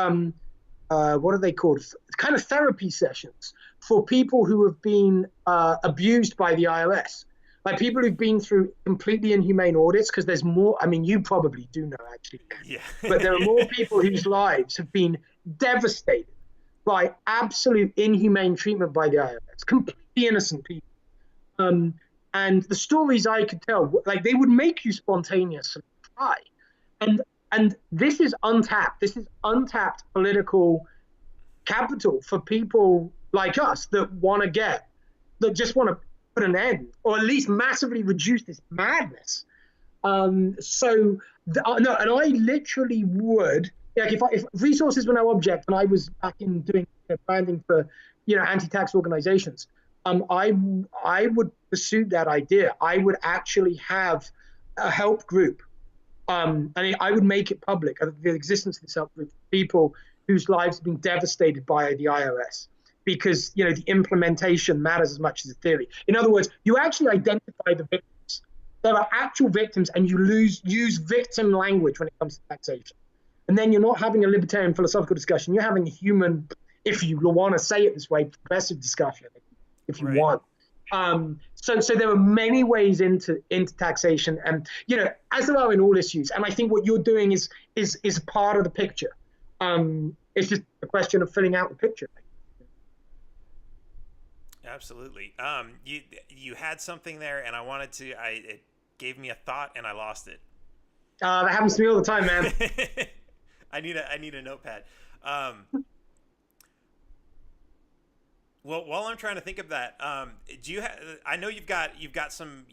what are they called? Kind of therapy sessions for people who have been abused by the IRS, like people who've been through completely inhumane audits. Because there's more. I mean, you probably do know actually, yeah. But there are more people whose lives have been devastated by absolute inhumane treatment by the IRS, completely innocent people. Um, and the stories I could tell, like they would make you spontaneously cry. And this is untapped. This is untapped political capital for people like us that just want to put an end, or at least massively reduce this madness. No, and I literally would, like, if resources were no object, and I was back in doing branding for, anti-tax organizations, I would pursue that idea. I would actually have a help group, and I would make it public, the existence of this help group for people whose lives have been devastated by the IRS, because the implementation matters as much as the theory. In other words, you actually identify the victims. There are actual victims, and you use victim language when it comes to taxation. And then you're not having a libertarian philosophical discussion. You're having a human, if you want to say it this way, progressive discussion, if you want. So there are many ways into taxation, and as there are in all issues. And I think what you're doing is part of the picture. It's just a question of filling out the picture. Absolutely. You had something there, and it gave me a thought, and I lost it. That happens to me all the time, man. I need a notepad. Well, while I'm trying to think of that, do you have? I know you've got some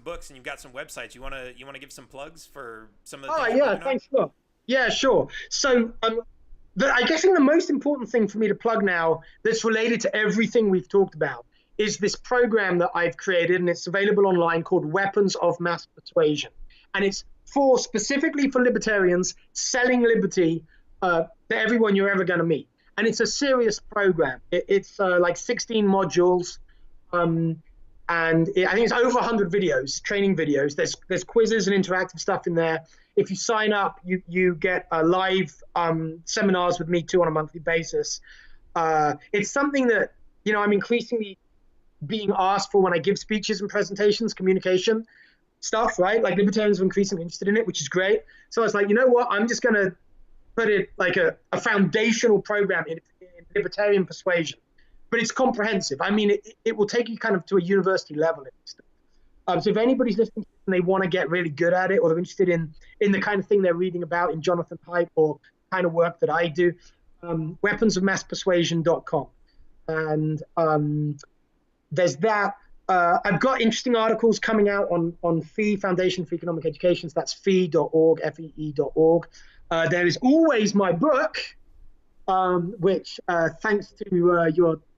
books and you've got some websites. You wanna give some plugs for some of the? Oh yeah, thanks. Sure. Yeah, sure. So I guess the most important thing for me to plug now, that's related to everything we've talked about, is this program that I've created, and it's available online, called Weapons of Mass Persuasion, and it's specifically for libertarians selling liberty to everyone you're ever going to meet. And it's a serious program. It's like 16 modules, and I think it's over 100 videos, training videos. There's quizzes and interactive stuff in there. If you sign up, you get live seminars with me too on a monthly basis. It's something that I'm increasingly being asked for when I give speeches and presentations, communication stuff, right? Like libertarians are increasingly interested in it, which is great. So I was like, you know what? I'm just going to put it like a foundational program in libertarian persuasion, but it's comprehensive. I mean, it will take you kind of to a university level. So if anybody's listening and they want to get really good at it, or they're interested in the kind of thing they're reading about in Jonathan Haidt or kind of work that I do, weaponsofmasspersuasion.com. And there's that. I've got interesting articles coming out on FEE, Foundation for Economic Education. So that's fee.org, FEE.org. There is always my book, which, thanks to your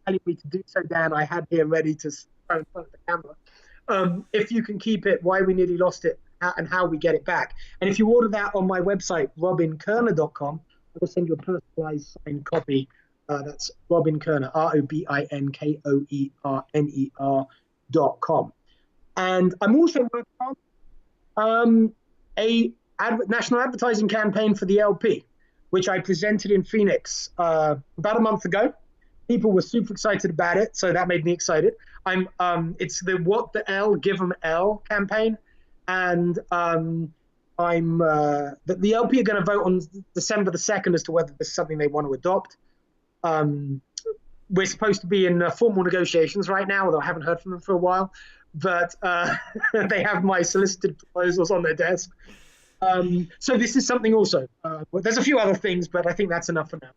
telling me to do so, Dan, I had here ready to throw in front of the camera. If you can keep it, Why We Nearly Lost It, and How We Get It Back. And if you order that on my website, robinkoerner.com, I will send you a personalized signed copy. That's Robin Koerner, ROBINKOERNER.com. And I'm also working on a national advertising campaign for the LP, which I presented in Phoenix about a month ago. People were super excited about it, so that made me excited. It's the What the L, Give 'em L campaign, and the LP are going to vote on December the 2nd as to whether this is something they want to adopt. We're supposed to be in formal negotiations right now, although I haven't heard from them for a while. But they have my solicited proposals on their desk. So this is something also. There's a few other things, but I think that's enough for now.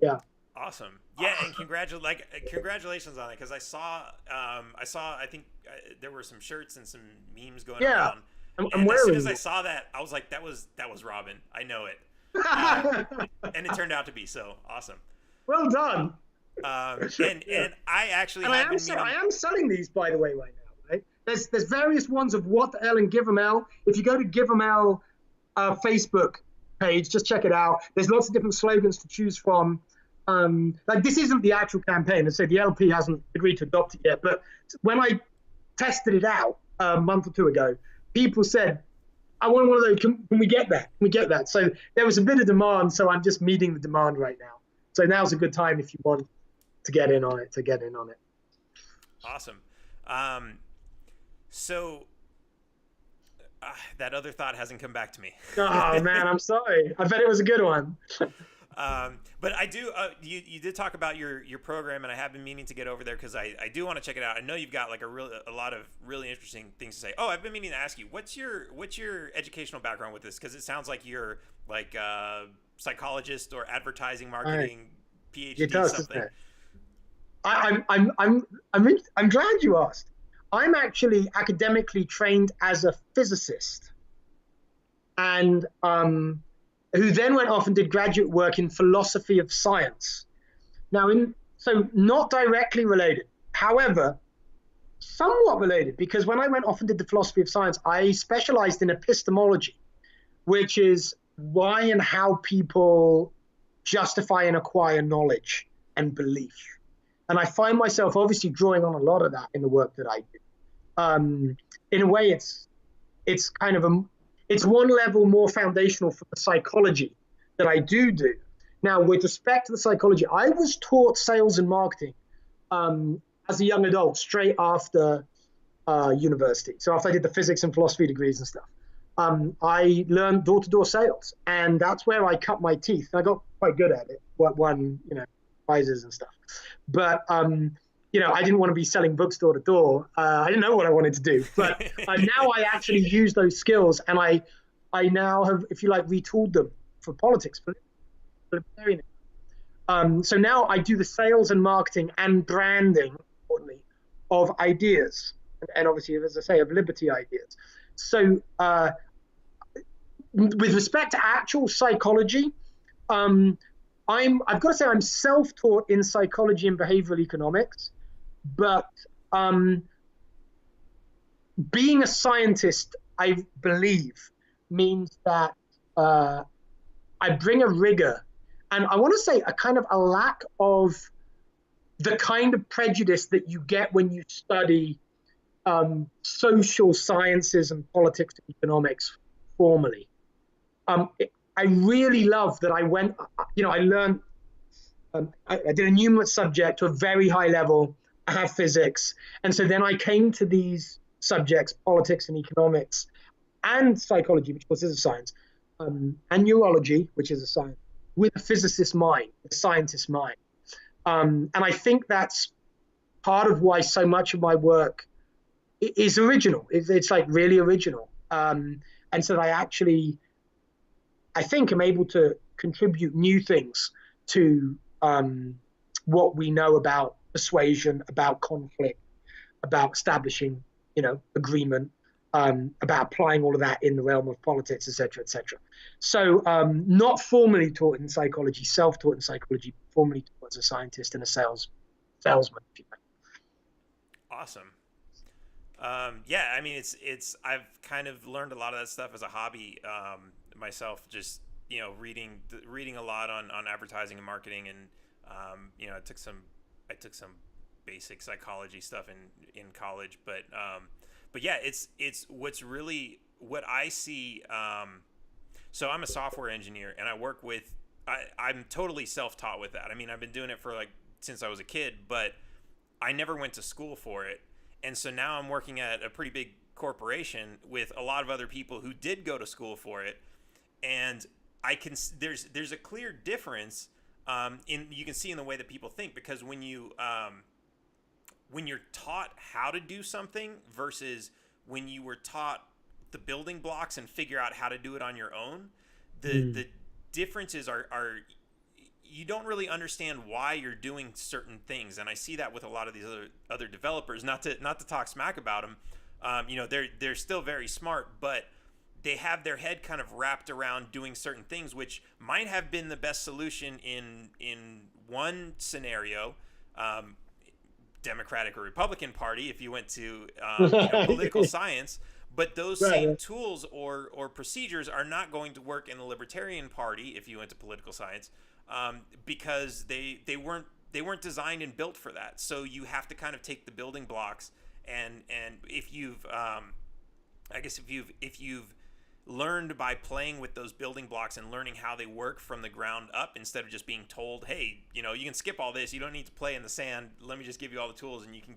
Yeah. Awesome. Yeah, and congratulations on it, because I saw I think there were some shirts and some memes going around. I'm wearing. As soon as I saw that, I was like, that was Robin. I know it. And it turned out to be so awesome. Well done. And I actually I am selling these, by the way, right now. Right? There's various ones of What the L and Give 'em L. If you go to Give 'em L Facebook page, just check it out. There's lots of different slogans to choose from. Like, this isn't the actual campaign. I say the LP hasn't agreed to adopt it yet. But when I tested it out a month or two ago, people said, I want one of those. Can we get that? Can we get that? So there was a bit of demand. So I'm just meeting the demand right now. So now's a good time if you want to get in on it. Awesome. So that other thought hasn't come back to me. Oh man, I'm sorry. I bet it was a good one. But I do. You did talk about your program, and I have been meaning to get over there because I do want to check it out. I know you've got like a lot of really interesting things to say. Oh, I've been meaning to ask you what's your educational background with this, because it sounds like you're like a psychologist or advertising marketing PhD It does, something. doesn't it? I'm glad you asked. I'm actually academically trained as a physicist, and who then went off and did graduate work in philosophy of science. Now, so not directly related, however, somewhat related, because when I went off and did the philosophy of science, I specialized in epistemology, which is why and how people justify and acquire knowledge and belief. And I find myself obviously drawing on a lot of that in the work that I do. In a way, it's kind of it's one level more foundational for the psychology that I do. Now, with respect to the psychology, I was taught sales and marketing as a young adult, straight after university. So after I did the physics and philosophy degrees and stuff, I learned door-to-door sales, and that's where I cut my teeth. I got quite good at it. Won, prizes and stuff. But I didn't want to be selling books door to door. I didn't know what I wanted to do. But now I actually use those skills, and I now have, if you like, retooled them for politics, for Libertarian. So now I do the sales and marketing and branding, importantly, of ideas, and obviously, as I say, of liberty ideas. So with respect to actual psychology, I've got to say I'm self-taught in psychology and behavioral economics, but being a scientist, I believe, means that I bring a rigor, and I want to say a kind of a lack of the kind of prejudice that you get when you study social sciences and politics and economics formally. I really love that I went, I learned, I did a numerate subject to a very high level. I have physics. And so then I came to these subjects, politics and economics, and psychology, which of course is a science, and neurology, which is a science, with a physicist's mind, a scientist's mind. And I think that's part of why so much of my work is original. It's like really original. And so that I think I'm able to contribute new things to what we know about persuasion, about conflict, about establishing, agreement, about applying all of that in the realm of politics, et cetera, et cetera. So not formally taught in psychology, self-taught in psychology, formally taught as a scientist and a salesman, if you like. Awesome. Yeah, I mean, it's I've kind of learned a lot of that stuff as a hobby myself, just reading a lot on advertising and marketing, and I took some basic psychology stuff in college, but yeah, it's what's really what I see. So I'm a software engineer, and I work with I'm totally self-taught with that. I mean, I've been doing it for since I was a kid, but I never went to school for it. And so now I'm working at a pretty big corporation with a lot of other people who did go to school for it, and there's a clear difference you can see in the way that people think, because when you're taught how to do something versus when you were taught the building blocks and figure out how to do it on your own, the differences are you don't really understand why you're doing certain things. And I see that with a lot of these other developers, not to talk smack about them. They're still very smart, but they have their head kind of wrapped around doing certain things, which might have been the best solution in one scenario, Democratic or Republican Party, if you went to political science. But those same tools or procedures are not going to work in the Libertarian Party if you went to political science, because they weren't designed and built for that. So you have to kind of take the building blocks, and if you've if you've learned by playing with those building blocks and learning how they work from the ground up, instead of just being told, hey, you can skip all this, you don't need to play in the sand, let me just give you all the tools and you can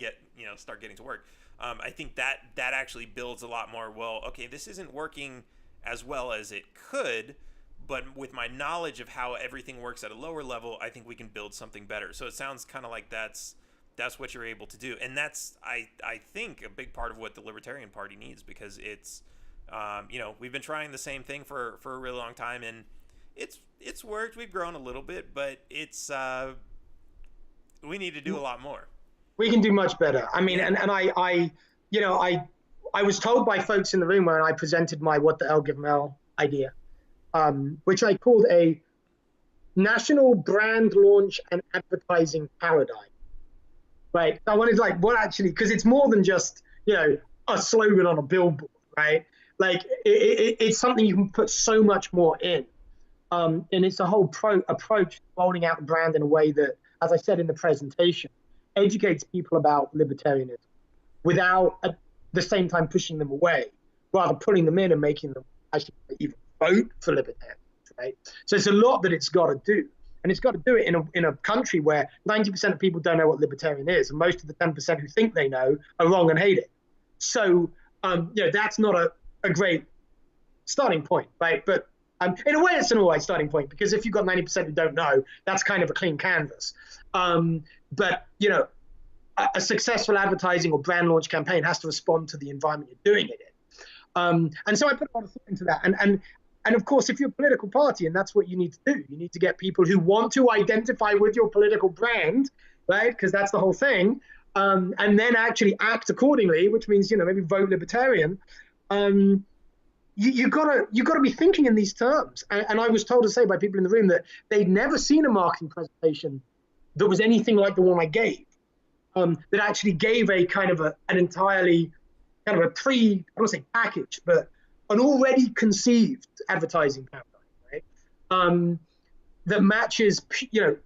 start getting to work. I think that actually builds a lot more, well, okay, this isn't working as well as it could, but with my knowledge of how everything works at a lower level, I think we can build something better. So it sounds kind of like that's what you're able to do, and that's I think a big part of what the Libertarian Party needs, because it's we've been trying the same thing for a really long time, and it's worked. We've grown a little bit, but it's we need to do a lot more. We can do much better. I mean, Yeah. and I was told by folks in the room when I presented my what the hell give Mel idea, which I called a national brand launch and advertising paradigm. Right. I wanted what actually, because it's more than just, a slogan on a billboard, right? Like it's something you can put so much more in. And it's a whole approach to rolling out the brand in a way that, as I said in the presentation, educates people about libertarianism without at the same time pushing them away, rather pulling them in and making them actually even vote for libertarians, right? So it's a lot that it's got to do. And it's got to do it in a country where 90% of people don't know what libertarian is, and most of the 10% who think they know are wrong and hate it. So, that's not a great starting point, right? But in a way, it's an all right starting point, because if you've got 90% who don't know, that's kind of a clean canvas. But a successful advertising or brand launch campaign has to respond to the environment you're doing it in. And so I put a lot of thought into that. And of course, if you're a political party, and that's what you need to do, you need to get people who want to identify with your political brand, right? Because that's the whole thing. And then actually act accordingly, which means, maybe vote libertarian. You gotta be thinking in these terms. And I was told to say by people in the room that they'd never seen a marketing presentation that was anything like the one I gave, that actually gave a kind of an entirely kind of I don't want to say package, but an already conceived advertising paradigm, right? That matches,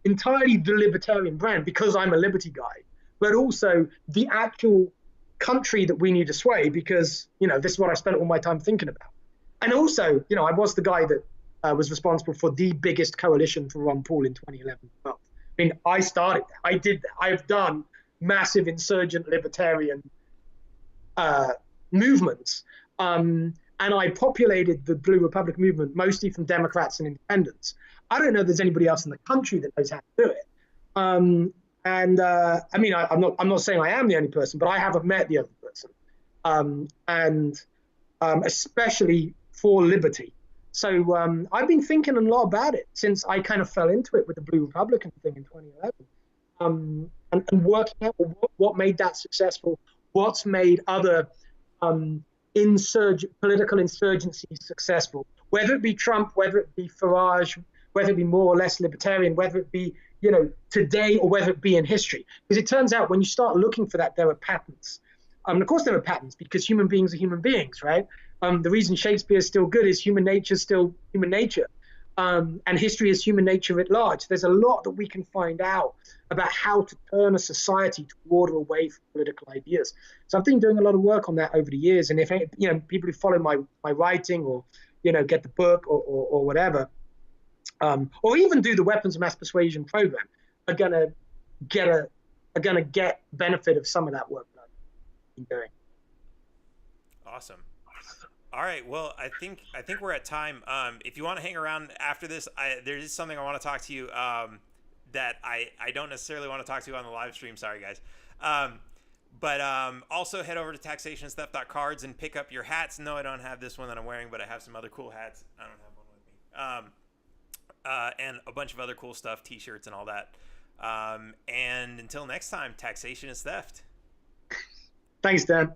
entirely the libertarian brand, because I'm a liberty guy, but also the actual country that we need to sway, because, this is what I spent all my time thinking about. And also, I was the guy that was responsible for the biggest coalition for Ron Paul in 2011. Well, I mean, I started that. I did that. I've done massive insurgent libertarian movements. And I populated the Blue Republic movement mostly from Democrats and independents. I don't know if there's anybody else in the country that knows how to do it. I'm not saying I am the only person, but I haven't met the other person. Especially for liberty. So I've been thinking a lot about it since I kind of fell into it with the Blue Republican thing in 2011, and working out what made that successful, what's made other political insurgencies successful, whether it be Trump, whether it be Farage, whether it be more or less libertarian, whether it be today, or whether it be in history. Because it turns out when you start looking for that, there are patterns. Of course there are patterns, because human beings are human beings, right? The reason Shakespeare is still good is human nature is still human nature. And history is human nature at large. There's a lot that we can find out about how to turn a society to water away from political ideas. So I've been doing a lot of work on that over the years. And if people who follow my writing, or get the book, or whatever, or even do the Weapons of Mass Persuasion program, are gonna get benefit of some of that work that I've been doing. Awesome. All right. Well, I think we're at time. If you want to hang around after this, there is something I want to talk to you that I don't necessarily want to talk to you on the live stream. Sorry, guys. But also head over to taxationstheft.cards and pick up your hats. No, I don't have this one that I'm wearing, but I have some other cool hats. I don't have one with me. And a bunch of other cool stuff, T-shirts and all that. And until next time, taxation is theft. Thanks, Dan.